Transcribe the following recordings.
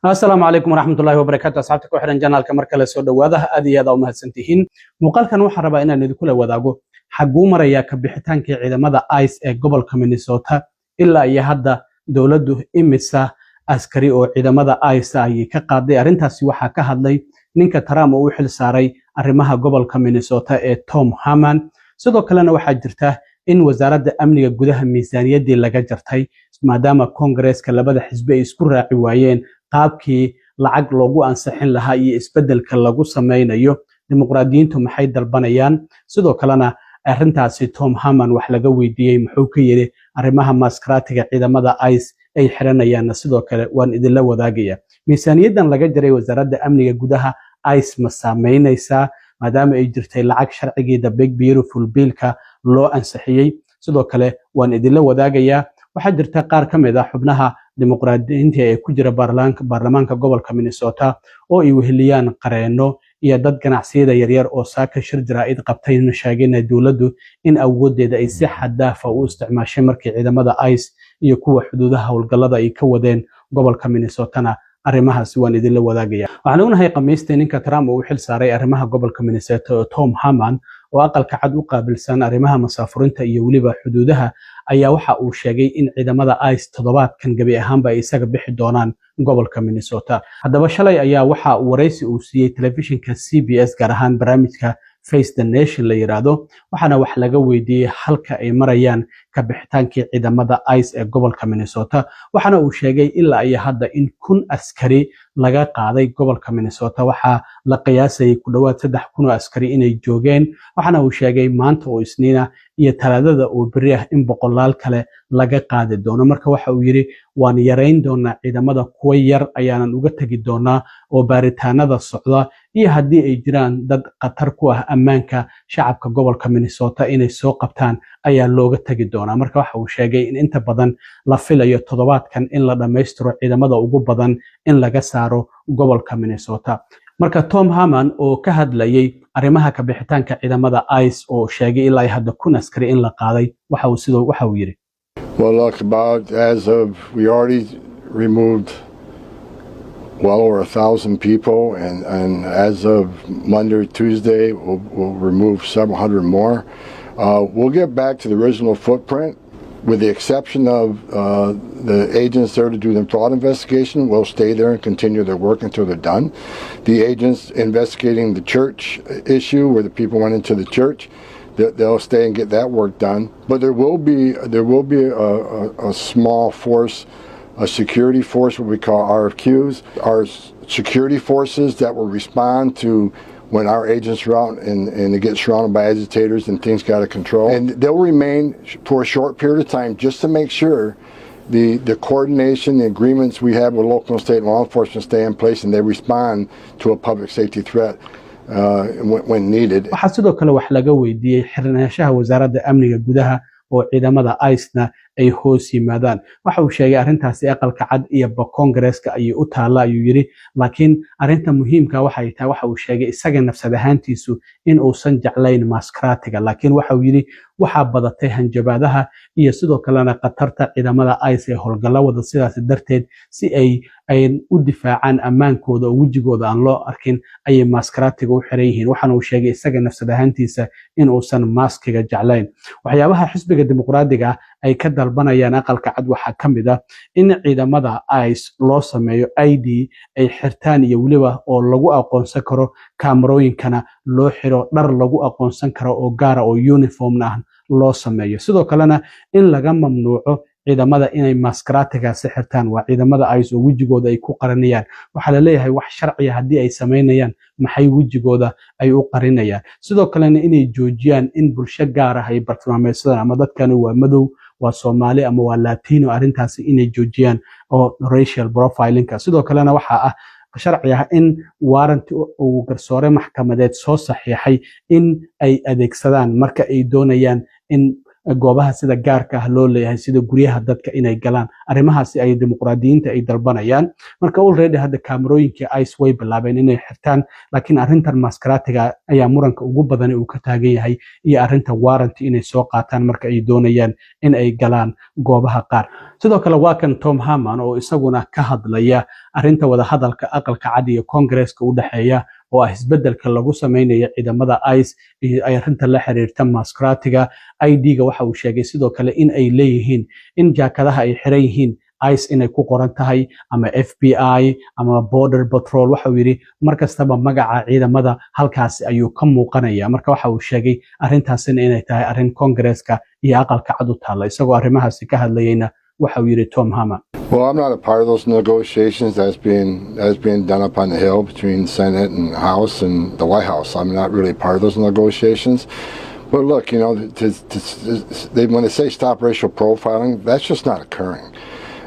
السلام عليكم ورحمة الله وبركاته. أصحابتك وحرن جنال كمركز السود وهذا أدي هذا وما هالسنتين مقال كانوا حربا إن ندخل وذاقو حجوم ريا كبحتان كعيدا ماذا آيس جبل كمينيسوتا إلا يهدا دولده إمسا عسكري أو عيدا ماذا آيس أي كقاضي أرنتا سواها كهذلي نينك ترام وحل ساري أرمها جبل كمينيسوتا توم هامان sidoo kalena waxaa jirta in wasaaradda amniga gudaha miisaaniyadii laga jartay maadaama Congress-ka labada xisbi ay isku raaci waayeen qaabkii lacag loogu ansixin lahaa iyo isbedelka lagu sameynayo dimuqraadiyiintu maxay dalbanayaan sidoo kalena arrintaasi Tom Haman wax laga weydiiyay muxuu ka yiri arrimaha maskaratiga ciidamada ICE ay xiranayaan sidoo kale waan idin la wadaagaya miisaaniyadan laga jaray wasaaradda amniga gudaha ICE ma saameynaysaa maadaama ay jirtay lacag sharcigeeda big beautiful bill-ka loo ansixiyay sidoo kale waan idin la wadaagaya waxa jirta qaar kamid ah xubnaha dimuqraadiyiinta ee ku jira baarlamaanka gobolka Minnesota oo ay weheliyaan qareeno iyo dad ganacsiyada yaryar oo saaka shir jaraa'id qabtay sheegayna dawladdu in awoodeeda ay si xad dhaaf ah u isticmaashay markii ciidamada ICE iyo kuwa xuduudaha howlgallada ay ka wadeen gobolka Minnesota arrimahaasi waan idin la wadaagaya waxaan ognahay qamiistii ninka Trump uu xil saaray arrimaha gobolka Minnesota Tom Haman oo aqalka cad u qaabilsan arrimaha masaafurinta iyo waliba xuduudaha ayaa waxa uu sheegay in ciidamada ICE toddobaadkan gabi ahaanba ay isaga bixi doonaan gobolka Minnesota haddaba shalay ayaa waxa uu wareysi uu siiyay telefishinka CBS gaar ahaan barnaamijka Face the Nation la yiraahdo waxaana wax laga weydiiyay halka ay marayaan ka bixitaankii ciidamada ICE ee gobolka Minnesota waxaana uu sheegay ilaa ay hadda in 1,000 askari laga qaaday gobolka Minnesota waxa la qiyaasay ku dhawaad 3,000 askari inay joogeen waxaana uu sheegay maanta oo Isniina iyo Talaadada oo bari ah in boqolaal kale laga qaadi doono marka waxa uu yiri waan yareyn doonaa ciidamada kuwa yar ayaanan uga tagi doonaa oo baaritaanada socda iyo haddii ay jiraan dad khatar ku ah ammaanka shacabka gobolka Minnesota inay soo qabtaan ayaa looga tagi doonaa marka waxa uu sheegay in inta badan la filayo toddobaadkan in la dhameystiro ciidamada ugu badan in laga saaro gobolka Minnesota marka Tom Haman oo ka hadlayay arrimaha ka bixitaanka ciidamada ICE oo sheegay ilaa hadda 1,000 askari in la qaaday waxa uu yiri Well, look, we already removed well over 1,000 people, and as of Monday or Tuesday, we'll remove several hundred more. We'll get back to the original footprint, with the exception of the agents there to do the fraud investigation. Will stay there and continue their work until they're done. The agents investigating the church issue, where the people went into the church, they'll stay and get that work done. But there will be a small force, a security force, what we call RFQs, our security forces that will respond to when our agents are out and they get surrounded by agitators and things got out of control. And they'll remain for a short period of time just to make sure the coordination, the agreements we have with local and state law enforcement stay in place and they respond to a public safety threat when needed. waxaa sidoo kale wax laga weydiiyay xirnaanshaha wasaaradda amniga gudaha oo ciidamada ICE-na ay hoos yimaadaan waxa uu sheegay arrintaasi aqalka cad iyo Congress-ka ay u taala ayuu yiri laakiin arrinta muhiimka waxay tahay waxa uu sheegay isaga nafsad ahaantiisu in uusan jeclayn maskaratiga laakiin waxa uu yiri waxa badatay hanjabaadaha iyo sidoo kalena qatarta ciidamada ICE ee howlgallada sidaas darteed si ay u difaacaan ammaankooda oo wajigooda aan loo arkin ay maskaratiga u xiran yihiin waxaana uu sheegay isaga nafsad ahaantiisa in uusan maskiga jeclayn waxyaabaha xisbiga dimuqraadiga ay ka dalbanayaan aqalka cad waxa kamid ah in ciidamada ICE loo sameeyo ID ay xirtaan iyo waliba oo lagu aqoonsan karo kaamarooyinkana loo xiro dhar lagu aqoonsan karo oo gaar ah oo uniform ah loo sameeyo sidoo kalena in laga mamnuuco ciidamada inay maskaratiga xirtaan waa ciidamada ICE oo wajigooda ay ku qarinayaan waxa la leeyahay wax sharci ah hadii ay sameynayaan maxay wajigooda ay u qarinayaan sidoo kalena inay joojiyaan in bulsho gaar ah ay bartilmaameedsadaan ama dadkan waa madow waa Somali ama waa Latino arrintaasi inay joojiyaan oo racial profiling-ka sidoo kalena waxa ah sharci ah in warrant uu garsoore maxkamadeed soo saxiixay in ay adeegsadaan marka ay doonayaan in goobaha sida gaarka ah loo leeyahay sida guryaha dadka inay galaan arrimahaasi ay dimuqraadiyiinta ay dalbanayaan marka already hadda kaamarooyinkii ICE way bilaabeen inay xirtaan laakiin arrintan maskaraatiga ayaa muranka ugu badan uu ka taagan yahay iyo arrinta warranty inay soo qaataan marka ay doonayaan in ay galaan goobaha qaar sidoo kale waa kan Tom Harman oo isaguna ka hadlaya arrinta wada hadalka aqalka cad iyo Congress-ka u dhaxeeya oo ah isbedelka lagu sameeyo ciidamada ICE iyo ay arrinta la xiriirta maskaraatiga ID-ga waxa uu sheegay sidoo kale in ay leeyihiin in jaakadaha ay xiran yihiin ICE inay ku qoran tahay ama FBI ama Border Patrol waxa uu yiri markastaba magaca ciidamada halkaas ayuu ka muuqanaya marka waxa uu sheegay arrintaasina inay tahay arrin Congress-ka iyo aqalka cad u taala isagoo arrimahaasi ka hadlayayna waxa uu yiri Tom Harman. Well, I'm not a part of those negotiations that's being done up on the Hill between Senate and House and the White House. I'm not really part of those negotiations. But look, you know, when they say stop racial profiling, that's just not occurring.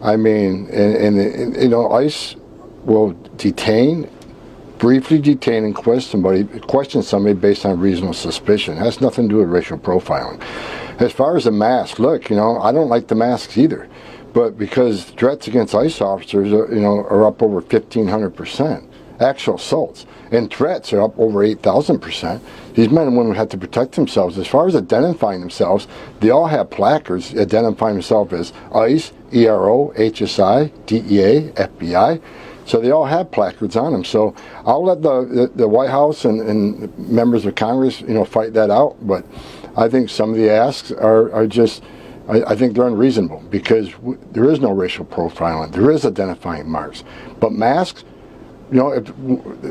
I mean, and you know, ICE will briefly detain and question somebody based on reasonable suspicion. It has nothing to do with racial profiling. As far as the mask, look, you know, I don't like the masks either. But because threats against ICE officers are up over 1,500%, actual assaults and threats are up over 8,000%. These men and women have to protect themselves. As far as identifying themselves, they all have placards identifying themselves as ICE, ERO, HSI, DEA, FBI. So they all have placards on them. So I'll let the White House and members of Congress, you know, fight that out. But I think some of the asks are just. I think they're unreasonable because there is no racial profiling. There is identifying marks. But masks, you know,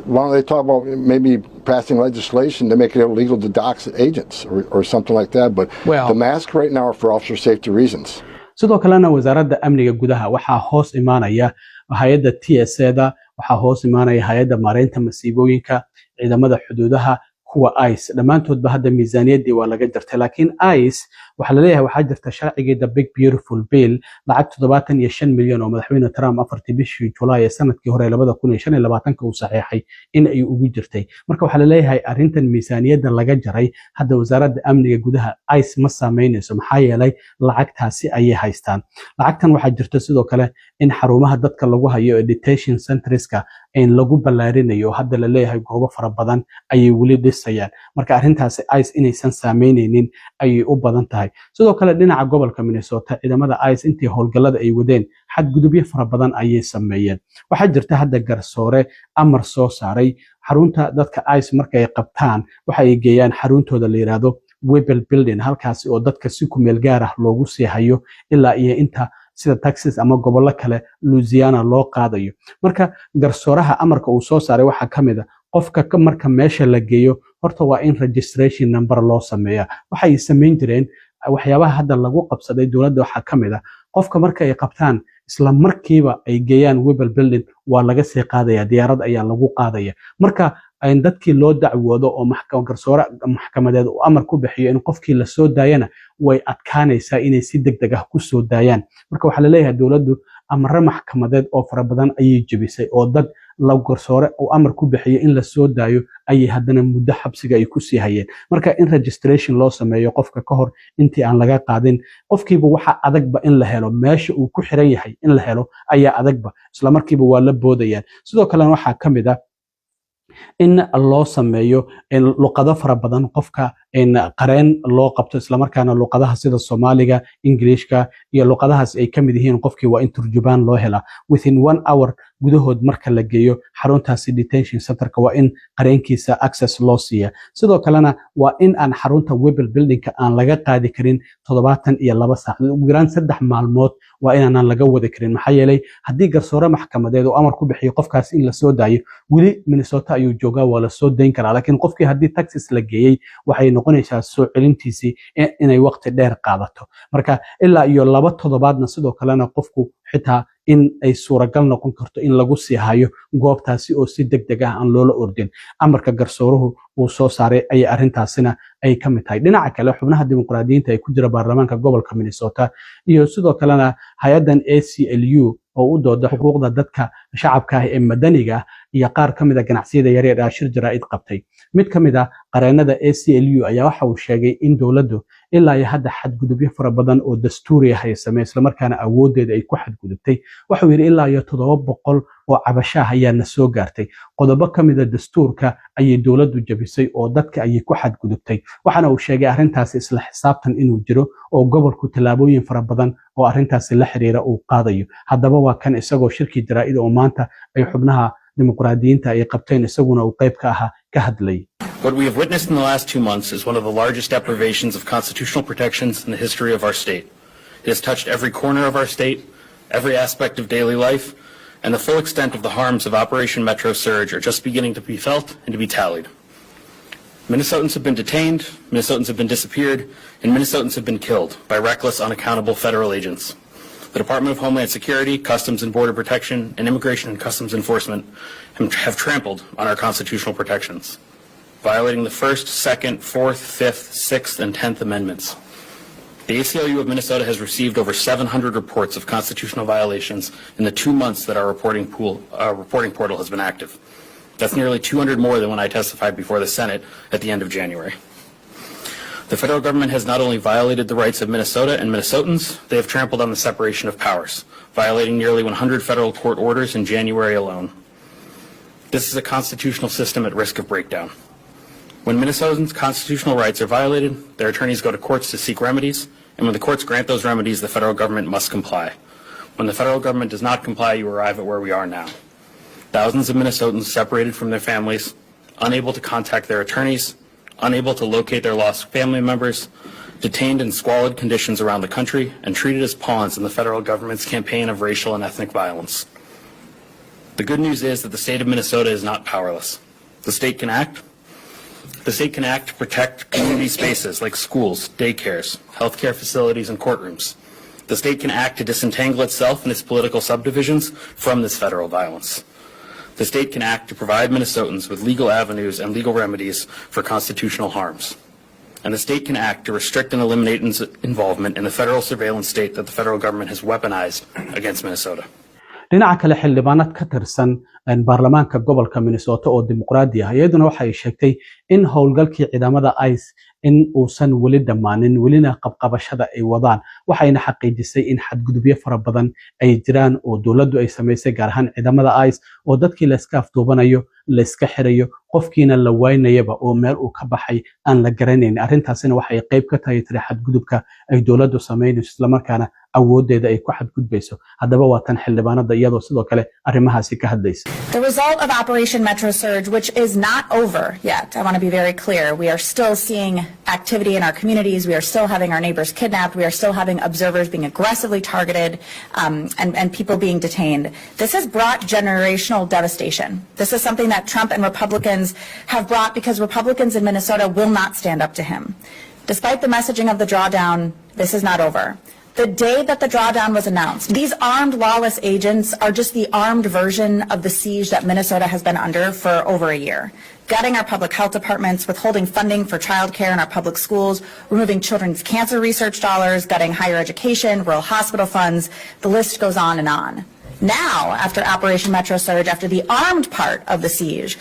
why don't they talk about maybe passing legislation to make it illegal to dox agents or something like that? But the masks right now are for officer safety reasons. sidoo kalena wasaaradda amniga gudaha waxaa hoos imaanaya hay'adda TSA-da waxaa hoos imaanaya hay'adda maareynta masiibooyinka ciidamada xuduudaha kuwa ICE dhamaantoodba hadda miisaaniyaddii waa laga jartay laakiin ICE waxa la leeyahay waxaa jirta sharcigii the big beautiful bill lacag 75 milyan oo madaxweyne Trump 4 bishii July sanadkii hore 2025 uu saxeexay in ay ugu jirtay marka waxa la leeyahay arrintan miisaaniyadda laga jaray hadda wasaaradda amniga gudaha ICE ma saameynayso maxaa yeelay lacagtaasi ayay haystaan lacagtan waxaa jirta sidoo kale in xarumaha dadka lagu hayo detention centerska in lagu ballaarinayo hadda la leeyahay goobo fara badan ayay wali dhisayaan marka arrintaasi ICE inaysan saameynaynin ayay u badan tahay sidoo kale dhinaca gobolka Minnesota ciidamada ICE intii howlgallada ay wadeen xadgudubyo fara badan ayay sameeyeen waxa jirta hadda garsoore amar soo saaray xarunta dadka ICE markay ay qabtaan waxa ay geeyaan xaruntooda la yiraahdo Webel Building halkaas oo dadka si ku meel gaar ah loogu sii hayo ilaa iyo inta sida Texas ama gobollo kale Louisiana loo qaadayo marka garsooraha amarka uu soo saaray waxa kamid ah qofka marka meesha la geeyo horta waa in registration number loo sameeyaa waxay sameyn jireen waxyaabaha hadda lagu qabsaday dawladda waxa kamid ah qofka marka ay qabtaan isla markiiba ay geeyaan Webel Building waa laga sii qaadaya diyaarad ayaa lagu qaadaya marka ay dadkii loo dacwoodo oo garsoore maxkamadeed uu amar ku bixiyo in qofkii la soo daayana way adkaanaysaa inay si degdeg ah ku soo daayaan marka waxa la leeyahay dawladdu amar maxkamadeed oo fara badan ayay jabisay oo dad la garsoore uu amar ku bixiyo in la soo daayo ayay haddana muddo xabsiga ay ku sii hayeen marka in registration loo sameeyo qofka ka hor intii aan laga qaadin qofkiiba waxa adagba in la helo meesha uu ku xiran yahay in la helo ayaa adagba isla markiiba waa la boodayaan sidoo kale waxa kamid ah in loo sameeyo in luqado fara badan qofka in qareen loo qabto isla markaana luqadaha sida Soomaaliga Englishka iyo luqadahaas ay kamid yihiin qofkii waa in turjubaan loo helaa within 1 hour gudahood marka la geeyo xaruntaasi detention centerka waa in qareenkiisa access loo siiya sidoo kalena waa in aan xarunta Webel Buildingka aan laga qaadi karin 72 saacadood ugu yaraan 3 maalmood waa inaan laga wada karin maxaa yeelay haddii garsoore maxkamadeed uu amar ku bixiyo qofkaas in la soo daayo wali Minnesota ayuu joogaa waa la soo dayn karaa laakiin qofkii haddii Texas la geeyay waxay noqonaysaa soo celintiisii inay waqti dheer qaadato marka ilaa iyo 2 toddobaadna sidoo kalena qofku xitaa in ay suuragal noqon karto in lagu sii hayo goobtaasi oo si degdeg ah aan loola ordin amarka garsooruhu uu soo saaray ay arrintaasina ay ka mid tahay dhinaca kale xubnaha dimuqraadiyiinta ay ku jira baarlamaanka gobolka Minnesota iyo sidoo kalena hay'adan ACLU oo u dooda xuquuqda dadka shacabka ah ee madaniga iyo qaar kamid ah ganacsiyada yaryar ee shir jaraa'id qabtay mid kamid ah qareenada ACLU ayaa waxa uu sheegay in dawladdu ilaa iyo hadda xadgudubyo fara badan oo dastuuri ah ay sameeyeen isla markaana awoodeeda ay ku xadgudubtay. Wuxuu yiri ilaa iyo 700 oo cabasho ayaa na soo gaartay. Qodobo kamid ah dastuurka ayay dawladdu jabisay oo dadka ayay ku xadgudubtay. Waxaana uu sheegay arrintaas isla xisaabtan inuu jiro oo gobolku tallaabooyin fara badan oo arrintaas la xiriira uu qaadayo. Haddaba waa kan isagoo shirki jaraa'id oo maanta ay xubnaha dimuqraadiyiinta ay qabteen isaguna uu qayb ka ahaa ka hadlay. What we have witnessed in the last 2 months is one of the largest deprivations of constitutional protections in the history of our state. It has touched every corner of our state, every aspect of daily life, and the full extent of the harms of Operation Metro Surge are just beginning to be felt and to be tallied. Minnesotans have been detained, Minnesotans have been disappeared, and Minnesotans have been killed by reckless, unaccountable federal agents. The Department of Homeland Security, Customs and Border Protection, and Immigration and Customs Enforcement have trampled on our constitutional protections, violating the 1st, 2nd, 4th, 5th, 6th, and 10th Amendments. The ACLU of Minnesota has received over 700 reports of constitutional violations in the 2 months that our reporting portal has been active. That's nearly 200 more than when I testified before the Senate at the end of January. The federal government has not only violated the rights of Minnesota and Minnesotans, they have trampled on the separation of powers, violating nearly 100 federal court orders in January alone. This is a constitutional system at risk of breakdown. When Minnesotans' constitutional rights are violated, their attorneys go to courts to seek remedies, and when the courts grant those remedies, the federal government must comply. When the federal government does not comply, you arrive at where we are now. Thousands of Minnesotans separated from their families, unable to contact their attorneys, unable to locate their lost family members, detained in squalid conditions around the country, and treated as pawns in the federal government's campaign of racial and ethnic violence. The good news is that the state of Minnesota is not powerless. The state can act. The state can act to protect community spaces like schools, daycares, healthcare facilities, and courtrooms. The state can act to disentangle itself and its political subdivisions from this federal violence. The state can act to provide Minnesotans with legal avenues and legal remedies for constitutional harms. And the state can act to restrict and eliminate involvement in the federal surveillance state that the federal government has weaponized against Minnesota. dhinaca kale xildhibaanad ka tirsan baarlamaanka gobolka Minnesota oo dimuqraadi ah iyaduna waxa ay sheegtay in howlgalkii ciidamada ICE in uusan wali dhamaanin walina qabqabashada ay wadaan waxayna xaqiijisay in xadgudubyo fara badan ay jiraan oo dawladdu ay sameysay gaar ahaan ciidamada ICE oo dadkii la iska afduubanayo la iska xirayo qofkiina la waynayaba oo meel uu ka baxay aan la garanayn arrintaasina waxay qayb ka tahay xadgudubka ay dawladdu sameynayso isla markaana awoodeeda ay ku xadgudbayso haddaba waa tan xildhibaanada iyadoo sidoo kale arrimahaasi ka hadlaysa. The result of Operation Metro Surge, which is not over yet, I want to be very clear, we are still seeing activity in our communities, we are still having our neighbors kidnapped, we are still having observers being aggressively targeted and people being detained. This has brought generational devastation. This is something that Trump and Republicans have brought because Republicans in Minnesota will not stand up to him. Despite the messaging of the drawdown, this is not over. The day that the drawdown was announced, these armed lawless agents are just the armed version of the siege that Minnesota has been under for over a year. Gutting our public health departments, withholding funding for childcare in our public schools, removing children's cancer research dollars, gutting higher education, rural hospital funds, the list goes on and on. Now, after Operation Metro Surge, after the armed part of the siege,